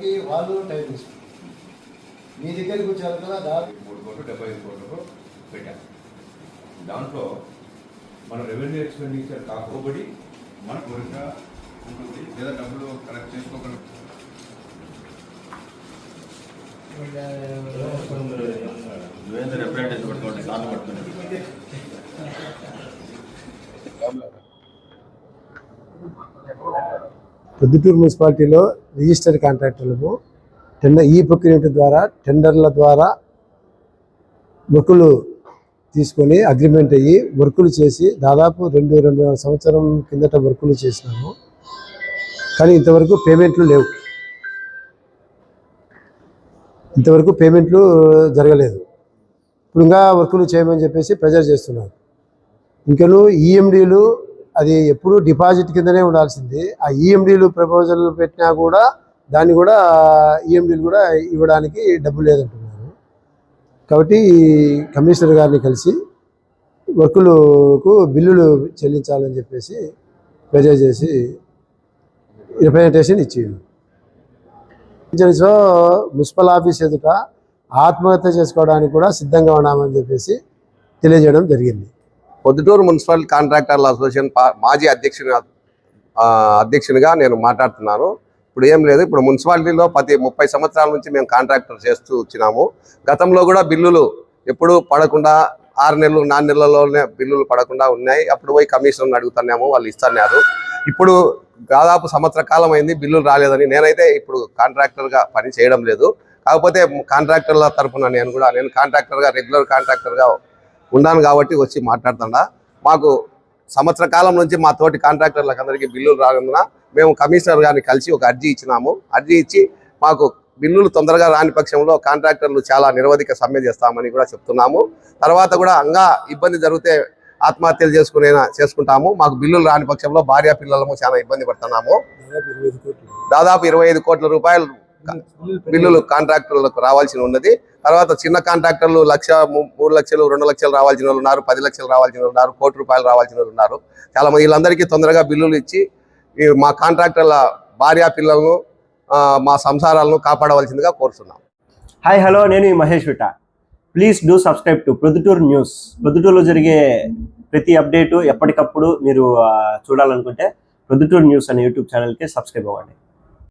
దానికి వాళ్ళు టైం తీసుకుంటారు. మీ దగ్గరికి వచ్చారు కదా, 3 కోట్లు 75 కోట్లకు పెట్టాం. దాంట్లో మన రెవెన్యూ ఎక్స్పెండిచర్ కాకపోబడి మన కోరిక ఉంటుంది, లేదా డబ్బులు కలెక్ట్ చేసుకోకుండా ప్రొద్దుటూరు మున్సిపాలిటీలో రిజిస్టర్ కాంట్రాక్టర్లకు ఈ ప్రక్రియ ద్వారా టెండర్ల ద్వారా వర్కులు తీసుకొని అగ్రిమెంట్ అయ్యి వర్కులు చేసి దాదాపు 2.5 సంవత్సరం కిందట వర్కులు చేసినాము. కానీ ఇంతవరకు పేమెంట్లు జరగలేదు. ఇప్పుడు ఇంకా వర్కులు చేయమని చెప్పేసి ప్రెజర్ చేస్తున్నారు. ఇంకను ఈఎండీలు అది ఎప్పుడు డిపాజిట్ కిందనే ఉండాల్సింది. ఆ ఈఎండీలు ప్రపోజల్ పెట్టినా కూడా దాన్ని కూడా ఈఎండీలు కూడా ఇవ్వడానికి డబ్బు లేదంటున్నారు. కాబట్టి కమిషనర్ గారిని కలిసి వర్కులకు బిల్లులు చెల్లించాలని చెప్పేసి ప్రెజర్ చేసి రిప్రజెంటేషన్ ఇచ్చిండు. సో మున్సిపల్ ఆఫీస్ ఎదుట ఆత్మహత్య చేసుకోవడానికి కూడా సిద్ధంగా ఉన్నామని చెప్పేసి తెలియజేయడం జరిగింది. పొద్దుటూరు మున్సిపల్ కాంట్రాక్టర్ల అసోసియేషన్ మాజీ అధ్యక్షునిగా నేను మాట్లాడుతున్నాను. ఇప్పుడు ఏం లేదు, ఇప్పుడు మున్సిపాలిటీలో 30 సంవత్సరాల నుంచి మేము కాంట్రాక్టర్ చేస్తూ వచ్చినాము. గతంలో కూడా బిల్లులు ఎప్పుడు పడకుండా 6 నెలలు 4 నెలల్లోనే బిల్లులు పడకుండా ఉన్నాయి. అప్పుడు పోయి కమిషనర్ని అడుగుతున్నాము, వాళ్ళు ఇస్తున్నారు. ఇప్పుడు దాదాపు సంవత్సర కాలం అయింది, బిల్లులు రాలేదని. నేనైతే ఇప్పుడు కాంట్రాక్టర్గా పని చేయడం లేదు. కాకపోతే కాంట్రాక్టర్ల తరఫున నేను కాంట్రాక్టర్గా రెగ్యులర్ కాంట్రాక్టర్గా ఉన్నాను కాబట్టి వచ్చి మాట్లాడుతున్నా. మాకు సంవత్సర కాలం నుంచి మా తోటి కాంట్రాక్టర్లకు అందరికీ బిల్లులు రానందున మేము కమిషనర్ గారిని కలిసి ఒక అర్జీ ఇచ్చినాము. అర్జీ ఇచ్చి మాకు బిల్లులు తొందరగా రాని పక్షంలో కాంట్రాక్టర్లు చాలా నిరవధిక సమ్మె చేస్తామని కూడా చెప్తున్నాము. తర్వాత కూడా అంగా ఇబ్బంది జరిగితే ఆత్మహత్యలు చేసుకుంటాము. మాకు బిల్లులు రాని పక్షంలో భార్య పిల్లలము చాలా ఇబ్బంది పడుతున్నాము. దాదాపు 25 కోట్ల రూపాయలు బిల్లులు కాంట్రాక్టర్లకు రావాల్సి ఉన్నది. తర్వాత చిన్న కాంట్రాక్టర్లు 1,00,000, 3 లక్షలు, 2 లక్షలు రావాల్సిన వాళ్ళు ఉన్నారు, 10 లక్షలు రావాల్సిన వాళ్ళు ఉన్నారు, 1 కోటి రూపాయలు రావాల్సిన వాళ్ళు ఉన్నారు. చాలా మంది వీళ్ళందరికీ తొందరగా బిల్లులు ఇచ్చి మా కాంట్రాక్టర్ల భార్య పిల్లలను మా సంసారాలను కాపాడవలసిందిగా కోరుతున్నాం. హాయ్ హలో, నేను మహేష్ విట. Please do subscribe to Proddatur news. ప్రొద్దుటూరులో జరిగే ప్రతి అప్డేటు ఎప్పటికప్పుడు మీరు చూడాలనుకుంటే ప్రొద్దుటూరు న్యూస్ అనే యూట్యూబ్ ఛానల్కి సబ్స్క్రైబ్ అవ్వండి.